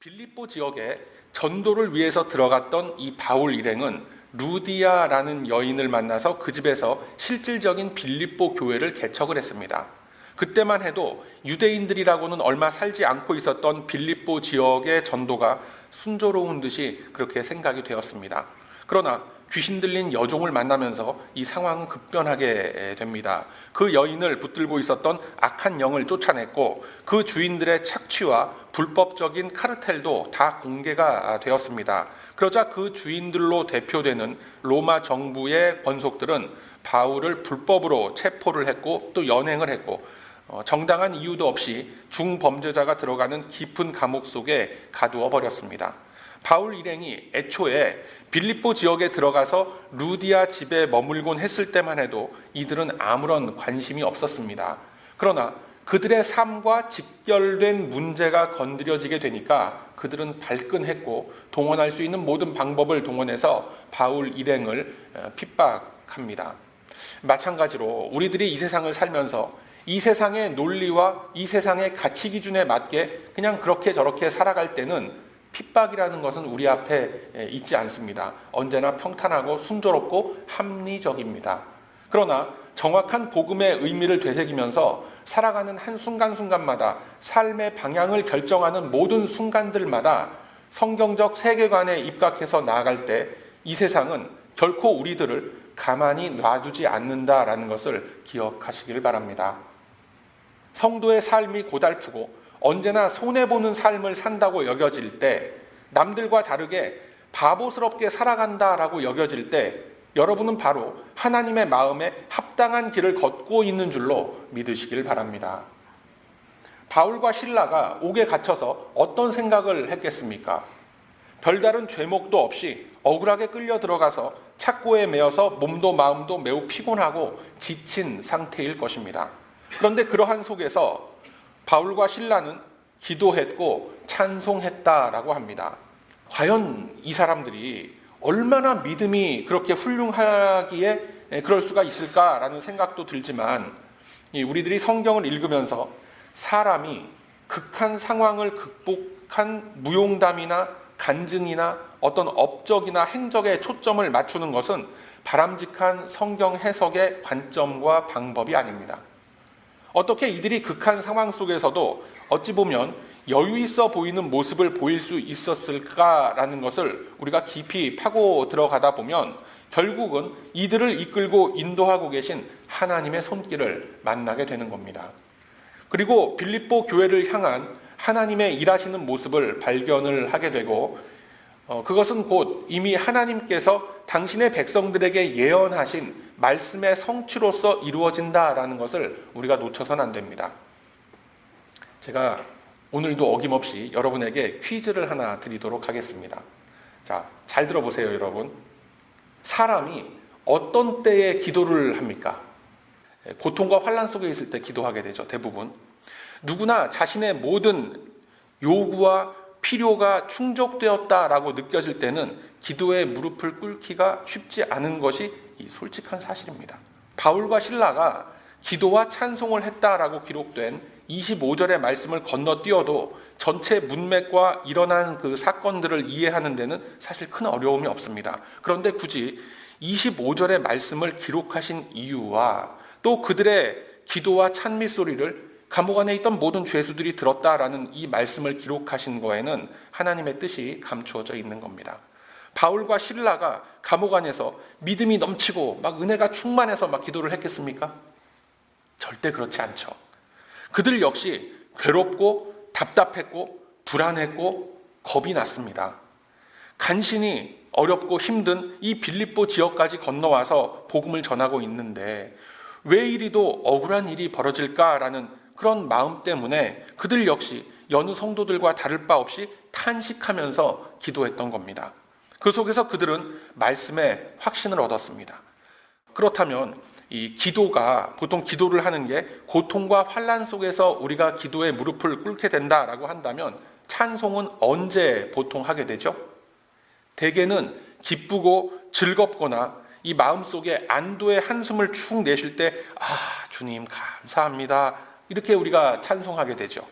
빌립보 지역에 전도를 위해서 들어갔던 이 바울 일행은 루디아라는 여인을 만나서 그 집에서 실질적인 빌립보 교회를 개척을 했습니다. 그때만 해도 유대인들이라고는 얼마 살지 않고 있었던 빌립보 지역의 전도가 순조로운 듯이 그렇게 생각이 되었습니다. 그러나 귀신 들린 여종을 만나면서 이 상황은 급변하게 됩니다. 그 여인을 붙들고 있었던 악한 영을 쫓아냈고 그 주인들의 착취와 불법적인 카르텔도 다 공개가 되었습니다. 그러자 그 주인들로 대표되는 로마 정부의 권속들은 바울을 불법으로 체포를 했고 또 연행을 했고 정당한 이유도 없이 중범죄자가 들어가는 깊은 감옥 속에 가두어 버렸습니다. 바울 일행이 애초에 빌립보 지역에 들어가서 루디아 집에 머물곤 했을 때만 해도 이들은 아무런 관심이 없었습니다. 그러나 그들의 삶과 직결된 문제가 건드려지게 되니까 그들은 발끈했고 동원할 수 있는 모든 방법을 동원해서 바울 일행을 핍박합니다. 마찬가지로 우리들이 이 세상을 살면서 이 세상의 논리와 이 세상의 가치 기준에 맞게 그냥 그렇게 저렇게 살아갈 때는 핍박이라는 것은 우리 앞에 있지 않습니다. 언제나 평탄하고 순조롭고 합리적입니다. 그러나 정확한 복음의 의미를 되새기면서 살아가는 한 순간순간마다 삶의 방향을 결정하는 모든 순간들마다 성경적 세계관에 입각해서 나아갈 때 이 세상은 결코 우리들을 가만히 놔두지 않는다라는 것을 기억하시길 바랍니다. 성도의 삶이 고달프고 언제나 손해보는 삶을 산다고 여겨질 때, 남들과 다르게 바보스럽게 살아간다라고 여겨질 때 여러분은 바로 하나님의 마음에 합당한 길을 걷고 있는 줄로 믿으시길 바랍니다. 바울과 실라가 옥에 갇혀서 어떤 생각을 했겠습니까? 별다른 죄목도 없이 억울하게 끌려 들어가서 착고에 매여서 몸도 마음도 매우 피곤하고 지친 상태일 것입니다. 그런데 그러한 속에서 바울과 실라는 기도했고 찬송했다라고 합니다. 과연 이 사람들이 얼마나 믿음이 그렇게 훌륭하기에 그럴 수가 있을까라는 생각도 들지만 우리들이 성경을 읽으면서 사람이 극한 상황을 극복한 무용담이나 간증이나 어떤 업적이나 행적에 초점을 맞추는 것은 바람직한 성경 해석의 관점과 방법이 아닙니다. 어떻게 이들이 극한 상황 속에서도 어찌 보면 여유 있어 보이는 모습을 보일 수 있었을까라는 것을 우리가 깊이 파고 들어가다 보면 결국은 이들을 이끌고 인도하고 계신 하나님의 손길을 만나게 되는 겁니다. 그리고 빌립보 교회를 향한 하나님의 일하시는 모습을 발견을 하게 되고 그것은 곧 이미 하나님께서 당신의 백성들에게 예언하신 말씀의 성취로서 이루어진다라는 것을 우리가 놓쳐서는 안 됩니다. 제가 오늘도 어김없이 여러분에게 퀴즈를 하나 드리도록 하겠습니다. 자, 잘 들어보세요, 여러분. 사람이 어떤 때에 기도를 합니까? 고통과 환난 속에 있을 때 기도하게 되죠, 대부분. 누구나 자신의 모든 요구와 필요가 충족되었다라고 느껴질 때는 기도에 무릎을 꿇기가 쉽지 않은 것이 이 솔직한 사실입니다. 바울과 실라가 기도와 찬송을 했다라고 기록된 25절의 말씀을 건너뛰어도 전체 문맥과 일어난 그 사건들을 이해하는 데는 사실 큰 어려움이 없습니다. 그런데 굳이 25절의 말씀을 기록하신 이유와 또 그들의 기도와 찬미 소리를 감옥 안에 있던 모든 죄수들이 들었다라는 이 말씀을 기록하신 거에는 하나님의 뜻이 감추어져 있는 겁니다. 바울과 실라가 감옥 안에서 믿음이 넘치고 막 은혜가 충만해서 막 기도를 했겠습니까? 절대 그렇지 않죠. 그들 역시 괴롭고 답답했고 불안했고 겁이 났습니다. 간신히 어렵고 힘든 이 빌립보 지역까지 건너와서 복음을 전하고 있는데 왜 이리도 억울한 일이 벌어질까라는 그런 마음 때문에 그들 역시 여느 성도들과 다를 바 없이 탄식하면서 기도했던 겁니다. 그 속에서 그들은 말씀에 확신을 얻었습니다. 그렇다면 이 기도가 보통 기도를 하는 게 고통과 환난 속에서 우리가 기도에 무릎을 꿇게 된다라고 한다면 찬송은 언제 보통 하게 되죠? 대개는 기쁘고 즐겁거나 이 마음속에 안도의 한숨을 축 내쉴 때 주님 감사합니다 이렇게 우리가 찬송하게 되죠.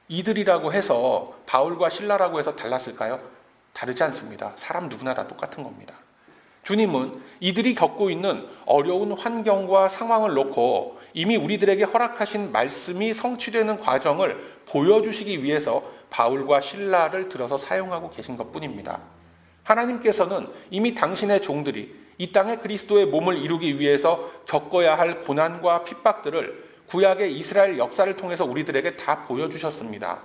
이들이라고 해서 바울과 실라라고 해서 달랐을까요? 다르지 않습니다. 사람 누구나 다 똑같은 겁니다. 주님은 이들이 겪고 있는 어려운 환경과 상황을 놓고 이미 우리들에게 허락하신 말씀이 성취되는 과정을 보여주시기 위해서 바울과 실라를 들어서 사용하고 계신 것뿐입니다. 하나님께서는 이미 당신의 종들이 이 땅에 그리스도의 몸을 이루기 위해서 겪어야 할 고난과 핍박들을 구약의 이스라엘 역사를 통해서 우리들에게 다 보여주셨습니다.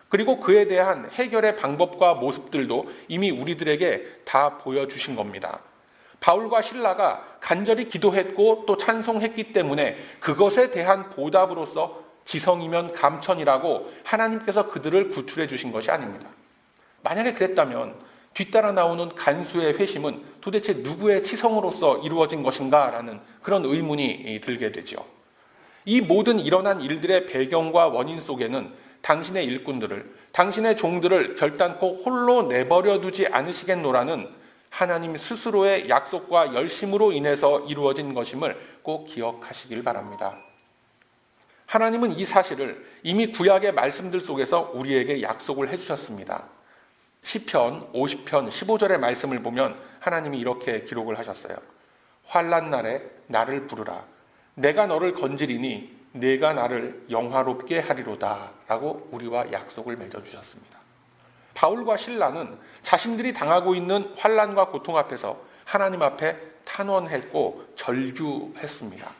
그리고 그에 대한 해결의 방법과 모습들도 이미 우리들에게 다 보여주신 겁니다. 바울과 실라가 간절히 기도했고 또 찬송했기 때문에 그것에 대한 보답으로서 지성이면 감천이라고 하나님께서 그들을 구출해 주신 것이 아닙니다. 만약에 그랬다면 뒤따라 나오는 간수의 회심은 도대체 누구의 치성으로서 이루어진 것인가라는 그런 의문이 들게 되죠. 이 모든 일어난 일들의 배경과 원인 속에는 당신의 일꾼들을, 당신의 종들을 결단코 홀로 내버려 두지 않으시겠노라는 하나님 스스로의 약속과 열심으로 인해서 이루어진 것임을 꼭 기억하시길 바랍니다. 하나님은 이 사실을 이미 구약의 말씀들 속에서 우리에게 약속을 해주셨습니다. 시편 50편 15절의 말씀을 보면 하나님이 이렇게 기록을 하셨어요. 환난 날에 나를 부르라. 내가 너를 건지리니 내가 나를 영화롭게 하리로다 라고 우리와 약속을 맺어주셨습니다. 바울과 실라는 자신들이 당하고 있는 환난과 고통 앞에서 하나님 앞에 탄원했고 절규했습니다.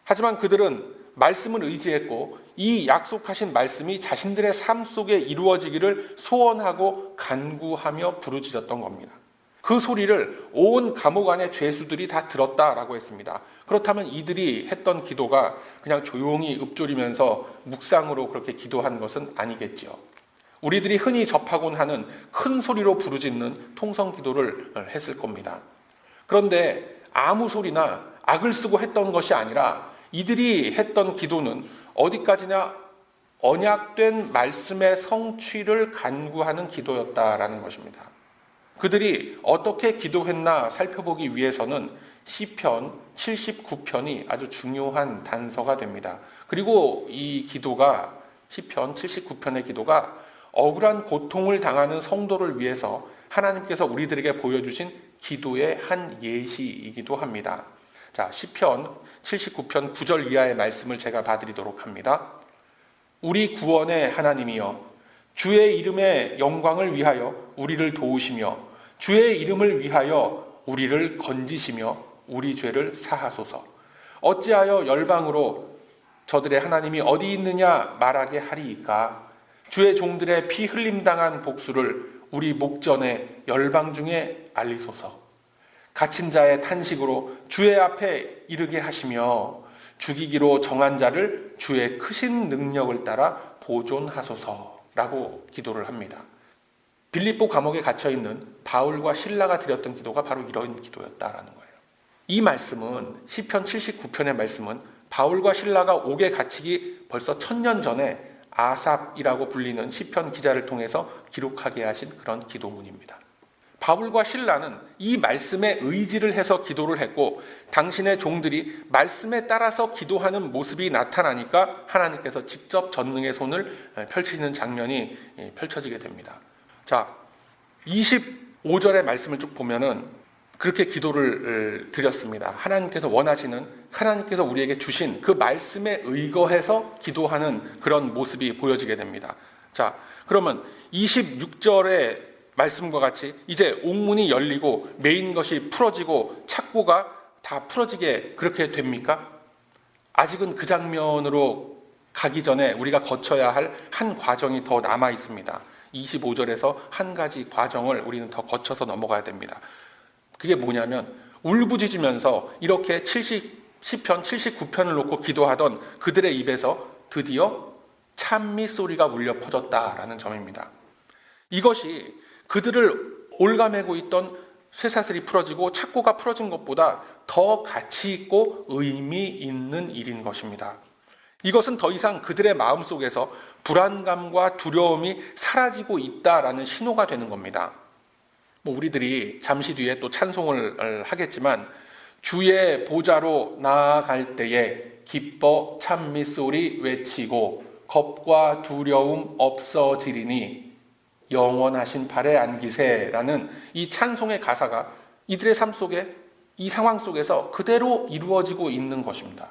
하지만 그들은 말씀을 의지했고 이 약속하신 말씀이 자신들의 삶 속에 이루어지기를 소원하고 간구하며 부르짖었던 겁니다. 그 소리를 온 감옥 안의 죄수들이 다 들었다라고 했습니다. 그렇다면 이들이 했던 기도가 그냥 조용히 읊조리면서 묵상으로 그렇게 기도한 것은 아니겠죠. 우리들이 흔히 접하곤 하는 큰 소리로 부르짖는 통성 기도를 했을 겁니다. 그런데 아무 소리나 악을 쓰고 했던 것이 아니라 이들이 했던 기도는 어디까지나 언약된 말씀의 성취를 간구하는 기도였다라는 것입니다. 그들이 어떻게 기도했나 살펴보기 위해서는 시편 79편이 아주 중요한 단서가 됩니다. 그리고 이 기도가 시편 79편의 기도가 억울한 고통을 당하는 성도를 위해서 하나님께서 우리들에게 보여주신 기도의 한 예시이기도 합니다. 자, 시편 79편 9절 이하의 말씀을 제가 봐드리도록 합니다. 우리 구원의 하나님이여, 주의 이름의 영광을 위하여 우리를 도우시며 주의 이름을 위하여 우리를 건지시며 우리 죄를 사하소서. 어찌하여 열방으로 저들의 하나님이 어디 있느냐 말하게 하리이까. 주의 종들의 피 흘림당한 복수를 우리 목전에 열방 중에 알리소서. 갇힌 자의 탄식으로 주의 앞에 이르게 하시며 죽이기로 정한 자를 주의 크신 능력을 따라 보존하소서라고 기도를 합니다. 빌립보 감옥에 갇혀있는 바울과 실라가 드렸던 기도가 바로 이런 기도였다라는 거예요. 이 말씀은 시편 79편의 말씀은 바울과 실라가 옥에 갇히기 벌써 1000년 전에 아삽이라고 불리는 시편 기자를 통해서 기록하게 하신 그런 기도문입니다. 바울과 실라는 이 말씀에 의지를 해서 기도를 했고 당신의 종들이 말씀에 따라서 기도하는 모습이 나타나니까 하나님께서 직접 전능의 손을 펼치시는 장면이 펼쳐지게 됩니다. 자, 25절의 말씀을 쭉 보면은 그렇게 기도를 드렸습니다. 하나님께서 원하시는, 하나님께서 우리에게 주신 그 말씀에 의거해서 기도하는 그런 모습이 보여지게 됩니다. 자, 그러면 26절의 말씀과 같이 이제 옥문이 열리고 메인 것이 풀어지고 착고가 다 풀어지게 그렇게 됩니까? 아직은 그 장면으로 가기 전에 우리가 거쳐야 할 한 과정이 더 남아 있습니다. 25절에서 한 가지 과정을 우리는 더 거쳐서 넘어가야 됩니다. 그게 뭐냐면 울부짖으면서 이렇게 시편 79편을 놓고 기도하던 그들의 입에서 드디어 찬미 소리가 울려 퍼졌다라는 점입니다. 이것이 그들을 올가매고 있던 쇠사슬이 풀어지고 착고가 풀어진 것보다 더 가치 있고 의미 있는 일인 것입니다. 이것은 더 이상 그들의 마음속에서 불안감과 두려움이 사라지고 있다라는 신호가 되는 겁니다. 우리들이 잠시 뒤에 또 찬송을 하겠지만 주의 보좌로 나아갈 때에 기뻐 찬미 소리 외치고 겁과 두려움 없어지리니 영원하신 발에 안기세라는 이 찬송의 가사가 이들의 삶 속에, 이 상황 속에서 그대로 이루어지고 있는 것입니다.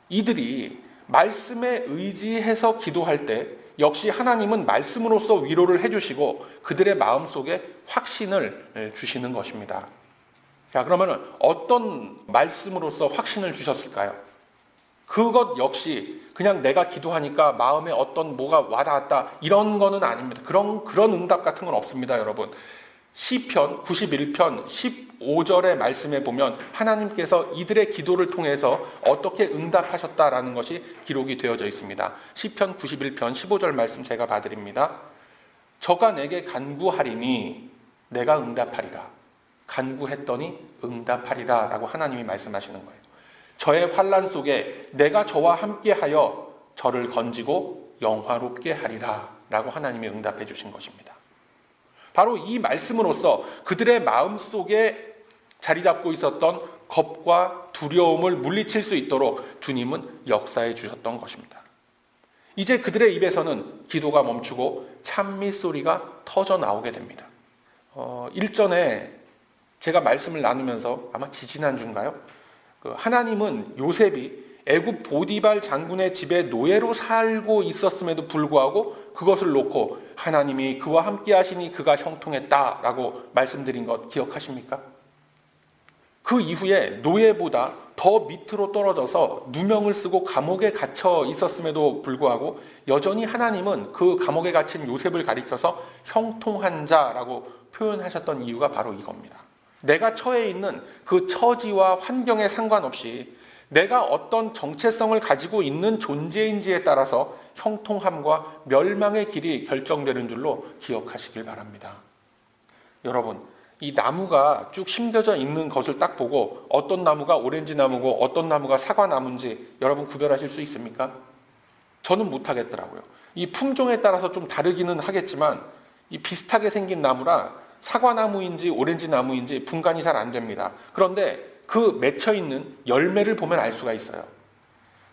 이들이 말씀에 의지해서 기도할 때 역시 하나님은 말씀으로써 위로를 해주시고 그들의 마음속에 확신을 주시는 것입니다. 자, 그러면 어떤 말씀으로써 확신을 주셨을까요? 그것 역시 그냥 내가 기도하니까 마음에 어떤 뭐가 와닿았다 이런 거는 아닙니다. 그런 응답 같은 건 없습니다, 여러분. 시편 91편 15절의 말씀에 보면 하나님께서 이들의 기도를 통해서 어떻게 응답하셨다라는 것이 기록이 되어져 있습니다. 시편 91편 15절 말씀 제가 봐드립니다. 저가 내게 간구하리니 내가 응답하리라. 간구했더니 응답하리라 라고 하나님이 말씀하시는 거예요. 저의 환난 속에 내가 저와 함께하여 저를 건지고 영화롭게 하리라 라고 하나님이 응답해 주신 것입니다. 바로 이 말씀으로써 그들의 마음속에 자리 잡고 있었던 겁과 두려움을 물리칠 수 있도록 주님은 역사해 주셨던 것입니다. 이제 그들의 입에서는 기도가 멈추고 찬미 소리가 터져 나오게 됩니다. 일전에 제가 말씀을 나누면서 아마 지지난주인가요? 하나님은 요셉이 애굽 보디발 장군의 집에 노예로 살고 있었음에도 불구하고 그것을 놓고 하나님이 그와 함께 하시니 그가 형통했다라고 말씀드린 것 기억하십니까? 그 이후에 노예보다 더 밑으로 떨어져서 누명을 쓰고 감옥에 갇혀 있었음에도 불구하고 여전히 하나님은 그 감옥에 갇힌 요셉을 가리켜서 형통한 자라고 표현하셨던 이유가 바로 이겁니다. 내가 처해 있는 그 처지와 환경에 상관없이 내가 어떤 정체성을 가지고 있는 존재인지에 따라서 형통함과 멸망의 길이 결정되는 줄로 기억하시길 바랍니다. 여러분, 이 나무가 쭉 심겨져 있는 것을 딱 보고 어떤 나무가 오렌지 나무고 어떤 나무가 사과 나무인지 여러분 구별하실 수 있습니까? 저는 못하겠더라고요. 이 품종에 따라서 좀 다르기는 하겠지만 이 비슷하게 생긴 나무라 사과 나무인지 오렌지 나무인지 분간이 잘 안 됩니다. 그런데 그 맺혀 있는 열매를 보면 알 수가 있어요.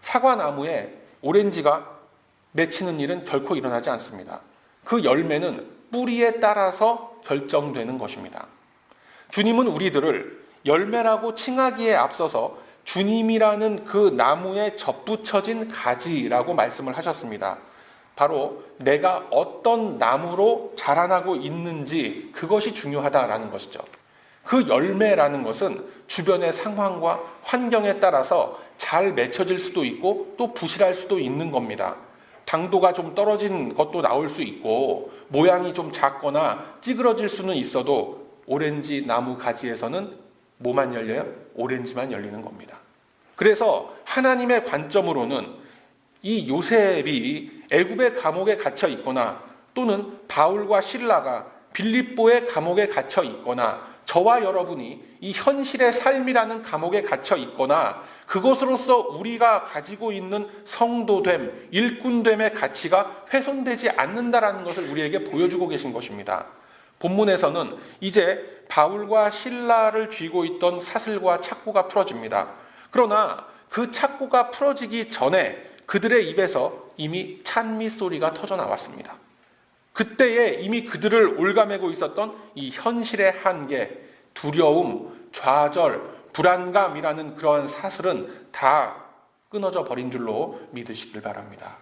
사과 나무에 오렌지가 맺히는 일은 결코 일어나지 않습니다. 그 열매는 뿌리에 따라서 결정되는 것입니다. 주님은 우리들을 열매라고 칭하기에 앞서서 주님이라는 그 나무에 접붙여진 가지라고 말씀을 하셨습니다. 바로 내가 어떤 나무로 자라나고 있는지 그것이 중요하다라는 것이죠. 그 열매라는 것은 주변의 상황과 환경에 따라서 잘 맺혀질 수도 있고 또 부실할 수도 있는 겁니다. 당도가 좀 떨어진 것도 나올 수 있고 모양이 좀 작거나 찌그러질 수는 있어도 오렌지 나무 가지에서는 뭐만 열려요? 오렌지만 열리는 겁니다. 그래서 하나님의 관점으로는 이 요셉이 애굽의 감옥에 갇혀 있거나 또는 바울과 실라가 빌립보의 감옥에 갇혀 있거나 저와 여러분이 이 현실의 삶이라는 감옥에 갇혀 있거나 그것으로서 우리가 가지고 있는 성도됨, 일꾼됨의 가치가 훼손되지 않는다라는 것을 우리에게 보여주고 계신 것입니다. 본문에서는 이제 바울과 실라를 쥐고 있던 사슬과 착고가 풀어집니다. 그러나 그 착고가 풀어지기 전에 그들의 입에서 이미 찬미 소리가 터져 나왔습니다. 그때에 이미 그들을 올가매고 있었던 이 현실의 한계, 두려움, 좌절, 불안감이라는 그러한 사슬은 다 끊어져 버린 줄로 믿으시길 바랍니다.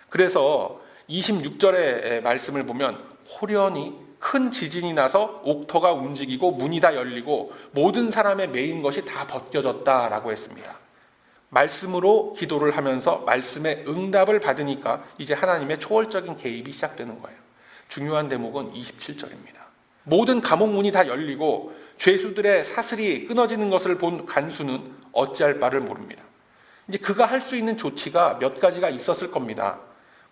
그래서 26절의 말씀을 보면 호련히 큰 지진이 나서 옥터가 움직이고 문이 다 열리고 모든 사람의 매인 것이 다 벗겨졌다라고 했습니다. 말씀으로 기도를 하면서 말씀의 응답을 받으니까 이제 하나님의 초월적인 개입이 시작되는 거예요. 중요한 대목은 27절입니다. 모든 감옥 문이 다 열리고 죄수들의 사슬이 끊어지는 것을 본 간수는 어찌할 바를 모릅니다. 이제 그가 할 수 있는 조치가 몇 가지가 있었을 겁니다.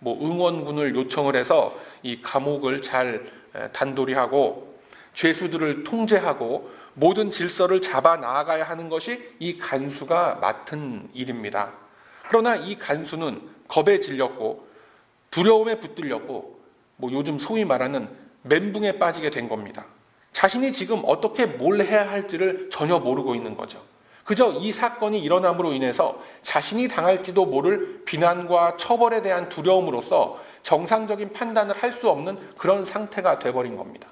응원군을 요청을 해서 이 감옥을 잘 단도리하고 죄수들을 통제하고 모든 질서를 잡아 나아가야 하는 것이 이 간수가 맡은 일입니다. 그러나 이 간수는 겁에 질렸고 두려움에 붙들렸고 요즘 소위 말하는 멘붕에 빠지게 된 겁니다. 자신이 지금 어떻게 뭘 해야 할지를 전혀 모르고 있는 거죠. 그저 이 사건이 일어남으로 인해서 자신이 당할지도 모를 비난과 처벌에 대한 두려움으로써 정상적인 판단을 할 수 없는 그런 상태가 돼버린 겁니다.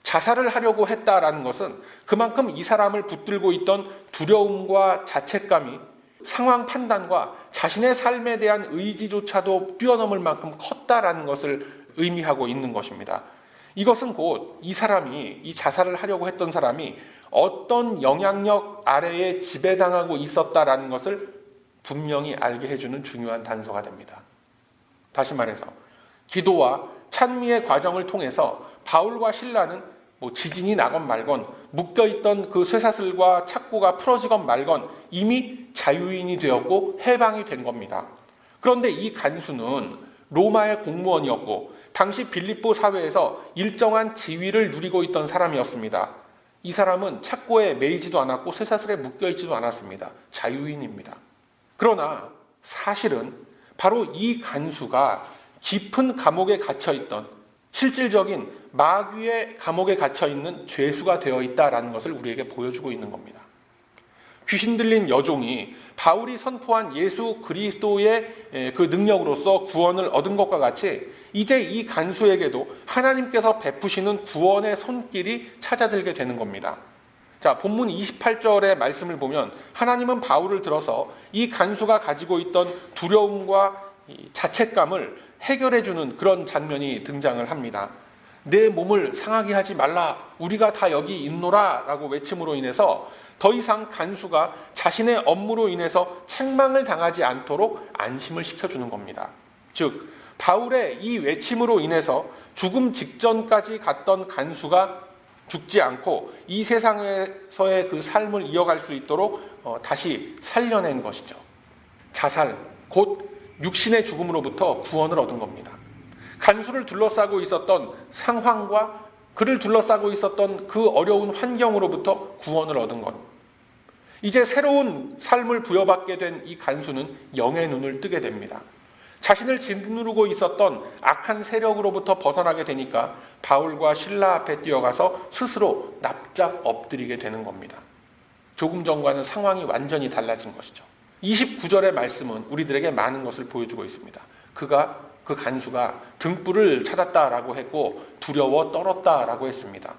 자살을 하려고 했다라는 것은 그만큼 이 사람을 붙들고 있던 두려움과 자책감이 상황 판단과 자신의 삶에 대한 의지조차도 뛰어넘을 만큼 컸다라는 것을 의미하고 있는 것입니다. 이것은 곧 이 사람이, 이 자살을 하려고 했던 사람이 어떤 영향력 아래에 지배당하고 있었다라는 것을 분명히 알게 해주는 중요한 단서가 됩니다. 다시 말해서 기도와 찬미의 과정을 통해서 바울과 실라는 지진이 나건 말건 묶여있던 그 쇠사슬과 착고가 풀어지건 말건 이미 자유인이 되었고 해방이 된 겁니다. 그런데 이 간수는 로마의 공무원이었고 당시 빌립보 사회에서 일정한 지위를 누리고 있던 사람이었습니다. 이 사람은 착고에 매이지도 않았고 쇠사슬에 묶여있지도 않았습니다. 자유인입니다. 그러나 사실은 바로 이 간수가 깊은 감옥에 갇혀있던 실질적인 마귀의 감옥에 갇혀있는 죄수가 되어 있다는 것을 우리에게 보여주고 있는 겁니다. 귀신 들린 여종이 바울이 선포한 예수 그리스도의 그 능력으로서 구원을 얻은 것과 같이 이제 이 간수에게도 하나님께서 베푸시는 구원의 손길이 찾아들게 되는 겁니다. 자, 본문 28절의 말씀을 보면 하나님은 바울을 들어서 이 간수가 가지고 있던 두려움과 자책감을 해결해주는 그런 장면이 등장을 합니다. 내 몸을 상하게 하지 말라, 우리가 다 여기 있노라 라고 외침으로 인해서 더 이상 간수가 자신의 업무로 인해서 책망을 당하지 않도록 안심을 시켜주는 겁니다. 즉 바울의 이 외침으로 인해서 죽음 직전까지 갔던 간수가 죽지 않고 이 세상에서의 그 삶을 이어갈 수 있도록 다시 살려낸 것이죠. 자살, 곧 육신의 죽음으로부터 구원을 얻은 겁니다. 간수를 둘러싸고 있었던 상황과 그를 둘러싸고 있었던 그 어려운 환경으로부터 구원을 얻은 것. 이제 새로운 삶을 부여받게 된 이 간수는 영의 눈을 뜨게 됩니다. 자신을 짓누르고 있었던 악한 세력으로부터 벗어나게 되니까 바울과 실라 앞에 뛰어가서 스스로 납작 엎드리게 되는 겁니다. 조금 전과는 상황이 완전히 달라진 것이죠. 29절의 말씀은 우리들에게 많은 것을 보여주고 있습니다. 그 간수가 등불을 찾았다라고 했고 두려워 떨었다라고 했습니다.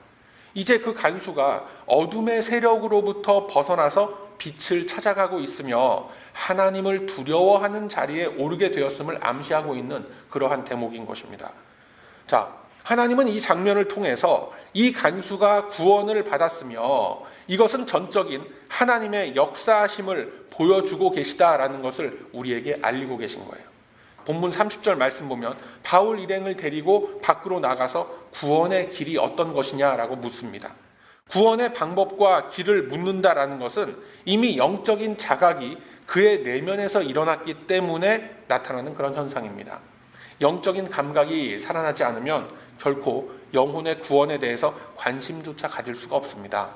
이제 그 간수가 어둠의 세력으로부터 벗어나서 빛을 찾아가고 있으며 하나님을 두려워하는 자리에 오르게 되었음을 암시하고 있는 그러한 대목인 것입니다. 자, 하나님은 이 장면을 통해서 이 간수가 구원을 받았으며 이것은 전적인 하나님의 역사하심을 보여주고 계시다라는 것을 우리에게 알리고 계신 거예요. 본문 30절 말씀 보면 바울 일행을 데리고 밖으로 나가서 구원의 길이 어떤 것이냐라고 묻습니다. 구원의 방법과 길을 묻는다라는 것은 이미 영적인 자각이 그의 내면에서 일어났기 때문에 나타나는 그런 현상입니다. 영적인 감각이 살아나지 않으면 결코 영혼의 구원에 대해서 관심조차 가질 수가 없습니다.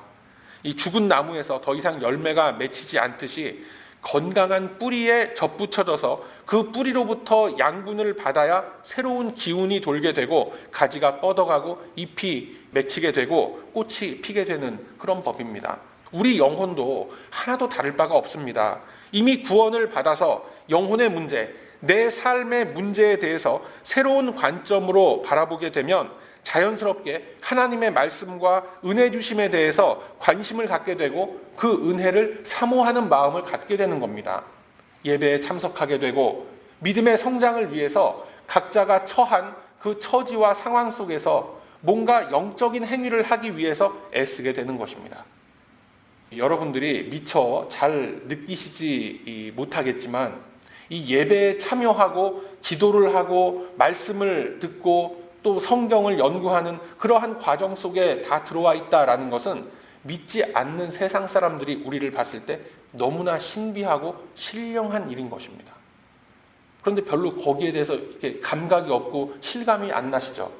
이 죽은 나무에서 더 이상 열매가 맺히지 않듯이 건강한 뿌리에 접붙여져서 그 뿌리로부터 양분을 받아야 새로운 기운이 돌게 되고 가지가 뻗어가고 잎이 맺히게 되고 꽃이 피게 되는 그런 법입니다. 우리 영혼도 하나도 다를 바가 없습니다. 이미 구원을 받아서 영혼의 문제, 내 삶의 문제에 대해서 새로운 관점으로 바라보게 되면 자연스럽게 하나님의 말씀과 은혜 주심에 대해서 관심을 갖게 되고 그 은혜를 사모하는 마음을 갖게 되는 겁니다. 예배에 참석하게 되고 믿음의 성장을 위해서 각자가 처한 그 처지와 상황 속에서 뭔가 영적인 행위를 하기 위해서 애쓰게 되는 것입니다. 여러분들이 미처 잘 느끼시지 못하겠지만 이 예배에 참여하고 기도를 하고 말씀을 듣고 또 성경을 연구하는 그러한 과정 속에 다 들어와 있다라는 것은 믿지 않는 세상 사람들이 우리를 봤을 때 너무나 신비하고 신령한 일인 것입니다. 그런데 별로 거기에 대해서 이렇게 감각이 없고 실감이 안 나시죠?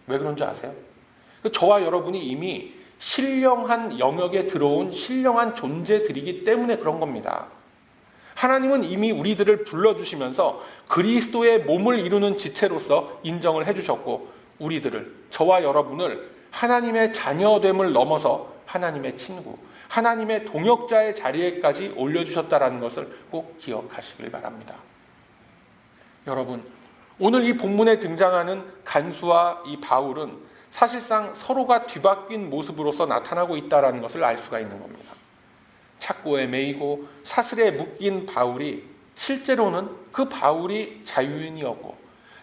왜 그런지 아세요? 저와 여러분이 이미 신령한 영역에 들어온 신령한 존재들이기 때문에 그런 겁니다. 하나님은 이미 우리들을 불러주시면서 그리스도의 몸을 이루는 지체로서 인정을 해주셨고 우리들을, 저와 여러분을 하나님의 자녀됨을 넘어서 하나님의 친구, 하나님의 동역자의 자리에까지 올려주셨다라는 것을 꼭 기억하시길 바랍니다. 여러분, 오늘 이 본문에 등장하는 간수와 이 바울은 사실상 서로가 뒤바뀐 모습으로서 나타나고 있다는 것을 알 수가 있는 겁니다. 착고에 매이고 사슬에 묶인 바울이 실제로는 그 바울이 자유인이었고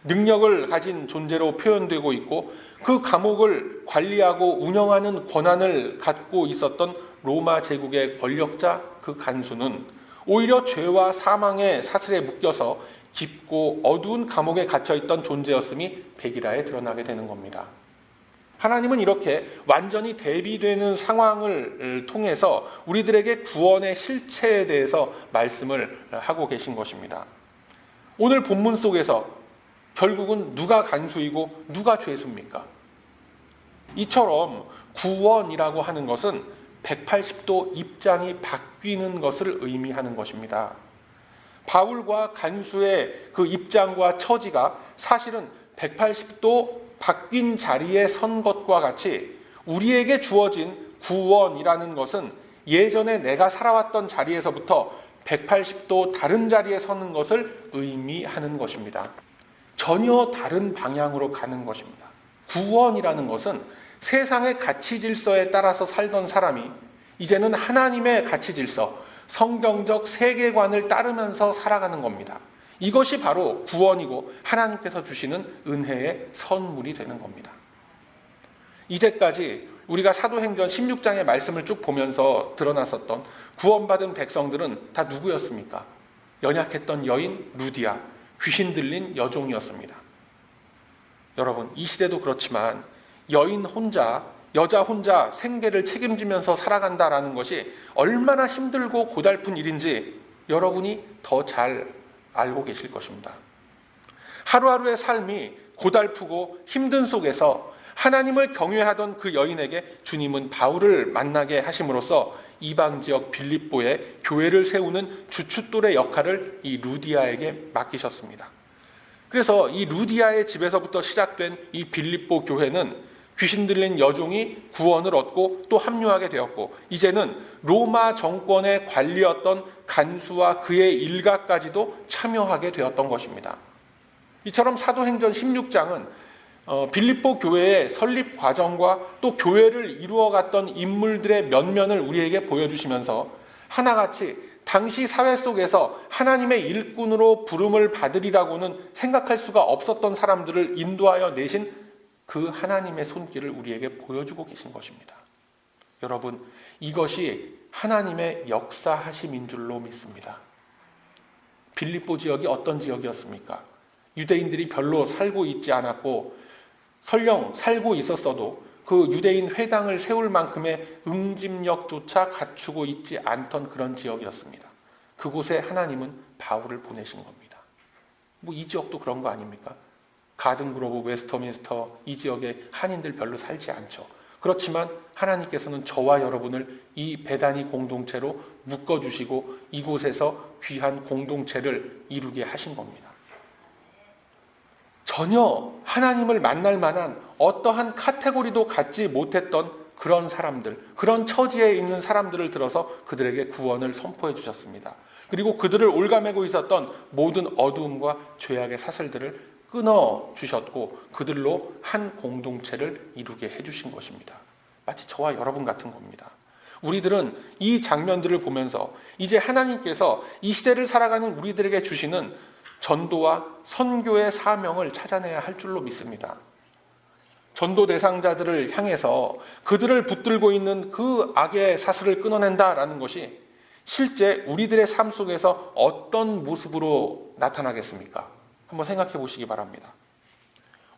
능력을 가진 존재로 표현되고 있고 그 감옥을 관리하고 운영하는 권한을 갖고 있었던 로마 제국의 권력자 그 간수는 오히려 죄와 사망의 사슬에 묶여서 깊고 어두운 감옥에 갇혀있던 존재였음이 백일하에 드러나게 되는 겁니다. 하나님은 이렇게 완전히 대비되는 상황을 통해서 우리들에게 구원의 실체에 대해서 말씀을 하고 계신 것입니다. 오늘 본문 속에서 결국은 누가 간수이고 누가 죄수입니까? 이처럼 구원이라고 하는 것은 180도 입장이 바뀌는 것을 의미하는 것입니다. 바울과 간수의 그 입장과 처지가 사실은 180도 바뀐 자리에 선 것과 같이 우리에게 주어진 구원이라는 것은 예전에 내가 살아왔던 자리에서부터 180도 다른 자리에 서는 것을 의미하는 것입니다. 전혀 다른 방향으로 가는 것입니다. 구원이라는 것은 세상의 가치 질서에 따라서 살던 사람이 이제는 하나님의 가치 질서, 성경적 세계관을 따르면서 살아가는 겁니다. 이것이 바로 구원이고 하나님께서 주시는 은혜의 선물이 되는 겁니다. 이제까지 우리가 사도행전 16장의 말씀을 쭉 보면서 드러났었던 구원받은 백성들은 다 누구였습니까? 연약했던 여인 루디아, 귀신 들린 여종이었습니다. 여러분, 이 시대도 그렇지만 여인 혼자, 여자 혼자 생계를 책임지면서 살아간다라는 것이 얼마나 힘들고 고달픈 일인지 여러분이 더 잘 알고 계실 것입니다. 하루하루의 삶이 고달프고 힘든 속에서 하나님을 경외하던 그 여인에게 주님은 바울을 만나게 하심으로써 이방 지역 빌립보에 교회를 세우는 주춧돌의 역할을 이 루디아에게 맡기셨습니다. 그래서 이 루디아의 집에서부터 시작된 이 빌립보 교회는 귀신 들린 여종이 구원을 얻고 또 합류하게 되었고 이제는 로마 정권의 관리였던 간수와 그의 일가까지도 참여하게 되었던 것입니다. 이처럼 사도행전 16장은 빌립보 교회의 설립 과정과 또 교회를 이루어갔던 인물들의 면면을 우리에게 보여주시면서 하나같이 당시 사회 속에서 하나님의 일꾼으로 부름을 받으리라고는 생각할 수가 없었던 사람들을 인도하여 내신 그 하나님의 손길을 우리에게 보여주고 계신 것입니다. 여러분, 이것이 하나님의 역사하심인 줄로 믿습니다. 빌립보 지역이 어떤 지역이었습니까? 유대인들이 별로 살고 있지 않았고 설령 살고 있었어도 그 유대인 회당을 세울 만큼의 응집력조차 갖추고 있지 않던 그런 지역이었습니다. 그곳에 하나님은 바울을 보내신 겁니다. 이 지역도 그런 거 아닙니까? 가든그로브, 웨스터민스터 이 지역에 한인들 별로 살지 않죠. 그렇지만 하나님께서는 저와 여러분을 이 베다니 공동체로 묶어주시고 이곳에서 귀한 공동체를 이루게 하신 겁니다. 전혀 하나님을 만날 만한 어떠한 카테고리도 갖지 못했던 그런 사람들, 그런 처지에 있는 사람들을 들어서 그들에게 구원을 선포해 주셨습니다. 그리고 그들을 올가매고 있었던 모든 어두움과 죄악의 사슬들을 끊어주셨고 그들로 한 공동체를 이루게 해주신 것입니다. 마치 저와 여러분 같은 겁니다. 우리들은 이 장면들을 보면서 이제 하나님께서 이 시대를 살아가는 우리들에게 주시는 전도와 선교의 사명을 찾아내야 할 줄로 믿습니다. 전도 대상자들을 향해서 그들을 붙들고 있는 그 악의 사슬을 끊어낸다라는 것이 실제 우리들의 삶 속에서 어떤 모습으로 나타나겠습니까? 한번 생각해 보시기 바랍니다.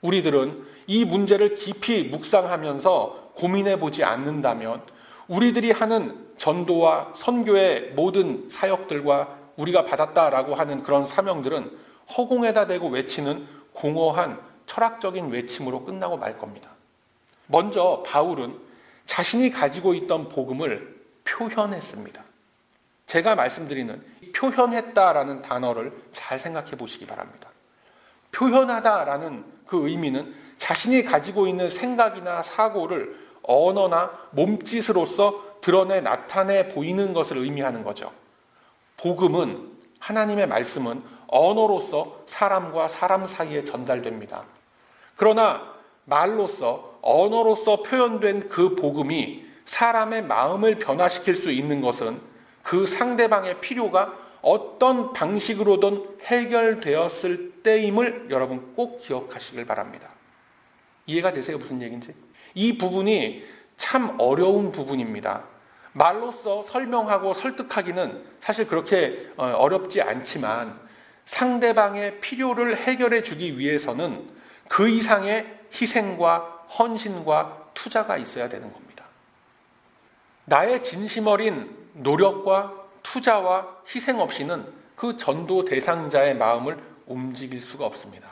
우리들은 이 문제를 깊이 묵상하면서 고민해 보지 않는다면 우리들이 하는 전도와 선교의 모든 사역들과 우리가 받았다라고 하는 그런 사명들은 허공에다 대고 외치는 공허한 철학적인 외침으로 끝나고 말 겁니다. 먼저 바울은 자신이 가지고 있던 복음을 표현했습니다. 제가 말씀드리는 표현했다라는 단어를 잘 생각해 보시기 바랍니다. 표현하다라는 그 의미는 자신이 가지고 있는 생각이나 사고를 언어나 몸짓으로써 드러내 나타내 보이는 것을 의미하는 거죠. 복음은, 하나님의 말씀은 언어로서 사람과 사람 사이에 전달됩니다. 그러나 말로서, 언어로서 표현된 그 복음이 사람의 마음을 변화시킬 수 있는 것은 그 상대방의 필요가 어떤 방식으로든 해결되었을 때임을 여러분 꼭 기억하시길 바랍니다. 이해가 되세요? 무슨 얘기인지? 이 부분이 참 어려운 부분입니다. 말로써 설명하고 설득하기는 사실 그렇게 어렵지 않지만 상대방의 필요를 해결해 주기 위해서는 그 이상의 희생과 헌신과 투자가 있어야 되는 겁니다. 나의 진심 어린 노력과 투자와 희생 없이는 그 전도 대상자의 마음을 움직일 수가 없습니다.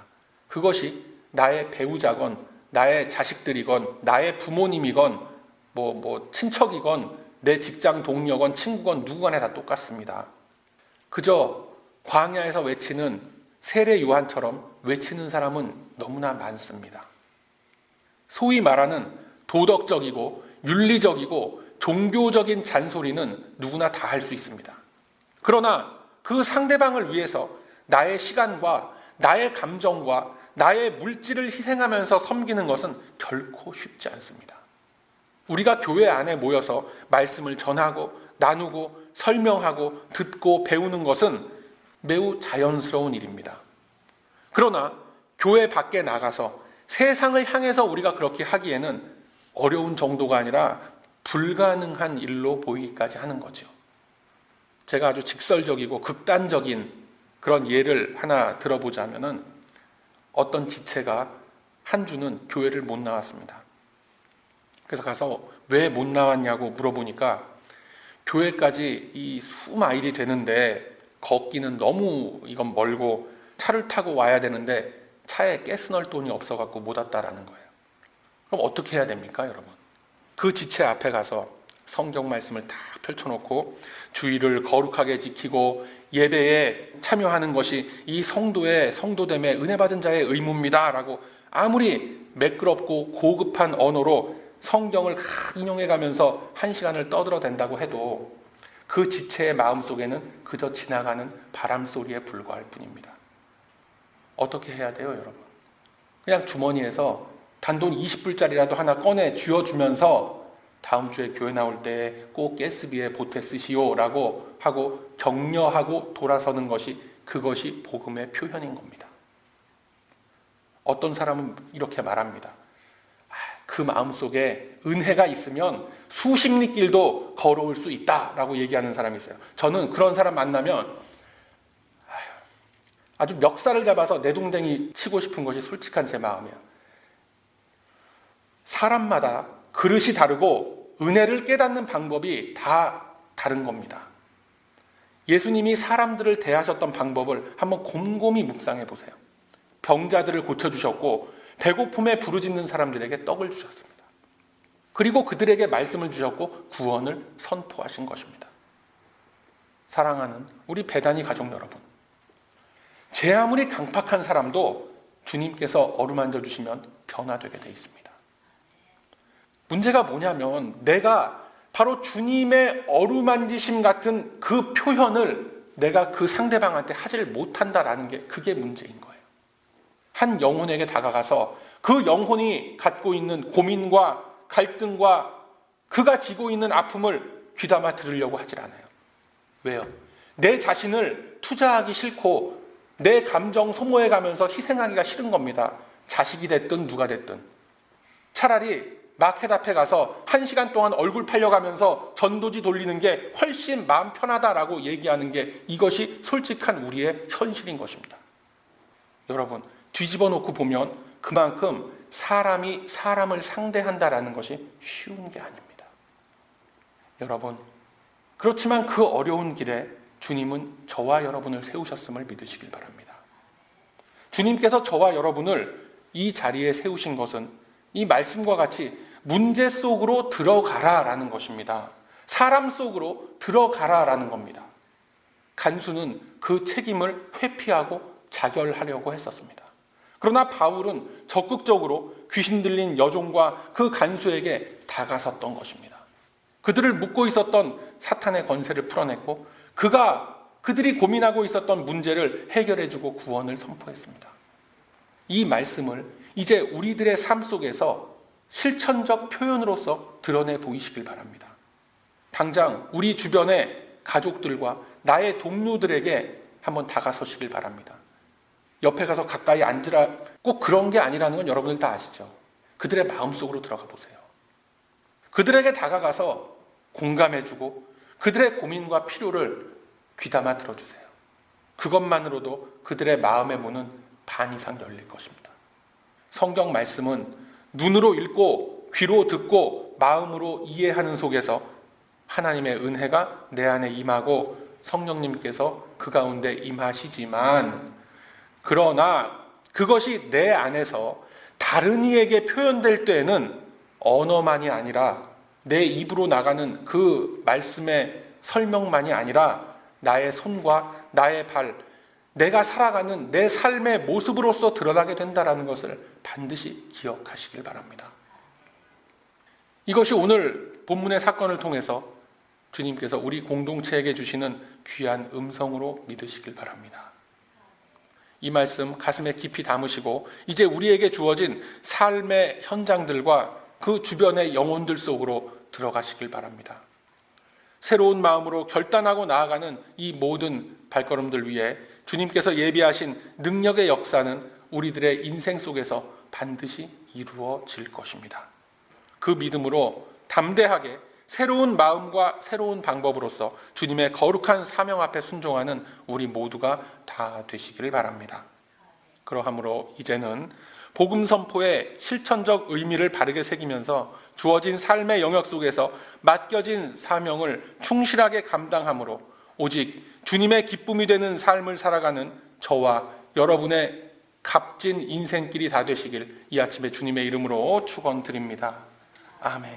그것이 나의 배우자건 나의 자식들이건 나의 부모님이건 친척이건 내 직장 동료건 친구건 누구간에 다 똑같습니다. 그저 광야에서 외치는 세례 요한처럼 외치는 사람은 너무나 많습니다. 소위 말하는 도덕적이고 윤리적이고 종교적인 잔소리는 누구나 다 할 수 있습니다. 그러나 그 상대방을 위해서 나의 시간과 나의 감정과 나의 물질을 희생하면서 섬기는 것은 결코 쉽지 않습니다. 우리가 교회 안에 모여서 말씀을 전하고 나누고 설명하고 듣고 배우는 것은 매우 자연스러운 일입니다. 그러나 교회 밖에 나가서 세상을 향해서 우리가 그렇게 하기에는 어려운 정도가 아니라 불가능한 일로 보이기까지 하는 거죠. 제가 아주 직설적이고 극단적인 그런 예를 하나 들어보자면은 어떤 지체가 한 주는 교회를 못 나왔습니다. 그래서 가서 왜 못 나왔냐고 물어보니까 교회까지 이 수마일이 되는데 걷기는 너무 이건 멀고 차를 타고 와야 되는데 차에 가스 넣을 돈이 없어갖고 못 왔다라는 거예요. 그럼 어떻게 해야 됩니까, 여러분? 그 지체 앞에 가서 성경 말씀을 다 펼쳐놓고 주의를 거룩하게 지키고 예배에 참여하는 것이 이 성도의 성도됨에 은혜 받은 자의 의무입니다 라고 아무리 매끄럽고 고급한 언어로 성경을 인용해가면서 1시간을 떠들어댄다고 해도 그 지체의 마음속에는 그저 지나가는 바람소리에 불과할 뿐입니다. 어떻게 해야 돼요, 여러분? 그냥 주머니에서 단돈 20불짜리라도 하나 꺼내 쥐어주면서 다음 주에 교회 나올 때 꼭 가스비에 보태 쓰시오라고 하고 격려하고 돌아서는 것이 그것이 복음의 표현인 겁니다. 어떤 사람은 이렇게 말합니다. 그 마음속에 은혜가 있으면 수십 리 길도 걸어올 수 있다라고 얘기하는 사람이 있어요. 저는 그런 사람 만나면 아주 멱살을 잡아서 내동댕이 치고 싶은 것이 솔직한 제 마음이에요. 사람마다 그릇이 다르고 은혜를 깨닫는 방법이 다 다른 겁니다. 예수님이 사람들을 대하셨던 방법을 한번 곰곰이 묵상해 보세요. 병자들을 고쳐주셨고 배고픔에 부르짖는 사람들에게 떡을 주셨습니다. 그리고 그들에게 말씀을 주셨고 구원을 선포하신 것입니다. 사랑하는 우리 배단위 가족 여러분, 제 아무리 강팍한 사람도 주님께서 어루만져 주시면 변화되게 돼 있습니다. 문제가 뭐냐면 내가 바로 주님의 어루만지심 같은 그 표현을 내가 그 상대방한테 하질 못한다라는 게 그게 문제인 거예요. 한 영혼에게 다가가서 그 영혼이 갖고 있는 고민과 갈등과 그가 지고 있는 아픔을 귀담아 들으려고 하질 않아요. 왜요? 내 자신을 투자하기 싫고 내 감정 소모해가면서 희생하기가 싫은 겁니다. 자식이 됐든 누가 됐든. 차라리 마켓 앞에 가서 1시간 동안 얼굴 팔려가면서 전도지 돌리는 게 훨씬 마음 편하다라고 얘기하는 게 이것이 솔직한 우리의 현실인 것입니다. 여러분, 뒤집어 놓고 보면 그만큼 사람이 사람을 상대한다라는 것이 쉬운 게 아닙니다. 여러분, 그렇지만 그 어려운 길에 주님은 저와 여러분을 세우셨음을 믿으시길 바랍니다. 주님께서 저와 여러분을 이 자리에 세우신 것은 이 말씀과 같이 문제 속으로 들어가라라는 것입니다. 사람 속으로 들어가라라는 겁니다. 간수는 그 책임을 회피하고 자결하려고 했었습니다. 그러나 바울은 적극적으로 귀신 들린 여종과 그 간수에게 다가섰던 것입니다. 그들을 묶고 있었던 사탄의 권세를 풀어냈고 그들이 고민하고 있었던 문제를 해결해주고 구원을 선포했습니다. 이 말씀을 이제 우리들의 삶 속에서 실천적 표현으로서 드러내 보이시길 바랍니다. 당장 우리 주변의 가족들과 나의 동료들에게 한번 다가서시길 바랍니다. 옆에 가서 가까이 앉으라, 꼭 그런 게 아니라는 건 여러분들 다 아시죠? 그들의 마음속으로 들어가 보세요. 그들에게 다가가서 공감해주고 그들의 고민과 필요를 귀담아 들어주세요. 그것만으로도 그들의 마음의 문은 반 이상 열릴 것입니다. 성경 말씀은 눈으로 읽고 귀로 듣고 마음으로 이해하는 속에서 하나님의 은혜가 내 안에 임하고 성령님께서 그 가운데 임하시지만, 그러나 그것이 내 안에서 다른 이에게 표현될 때에는 언어만이 아니라 내 입으로 나가는 그 말씀의 설명만이 아니라 나의 손과 나의 발, 내가 살아가는 내 삶의 모습으로서 드러나게 된다는 것을 반드시 기억하시길 바랍니다. 이것이 오늘 본문의 사건을 통해서 주님께서 우리 공동체에게 주시는 귀한 음성으로 믿으시길 바랍니다. 이 말씀 가슴에 깊이 담으시고 이제 우리에게 주어진 삶의 현장들과 그 주변의 영혼들 속으로 들어가시길 바랍니다. 새로운 마음으로 결단하고 나아가는 이 모든 발걸음들 위해 주님께서 예비하신 능력의 역사는 우리들의 인생 속에서 반드시 이루어질 것입니다. 그 믿음으로 담대하게 새로운 마음과 새로운 방법으로서 주님의 거룩한 사명 앞에 순종하는 우리 모두가 다 되시기를 바랍니다. 그러함으로 이제는 복음 선포의 실천적 의미를 바르게 새기면서 주어진 삶의 영역 속에서 맡겨진 사명을 충실하게 감당함으로 오직 주님의 기쁨이 되는 삶을 살아가는 저와 여러분의 값진 인생길이 다 되시길 이 아침에 주님의 이름으로 축원드립니다. 아멘.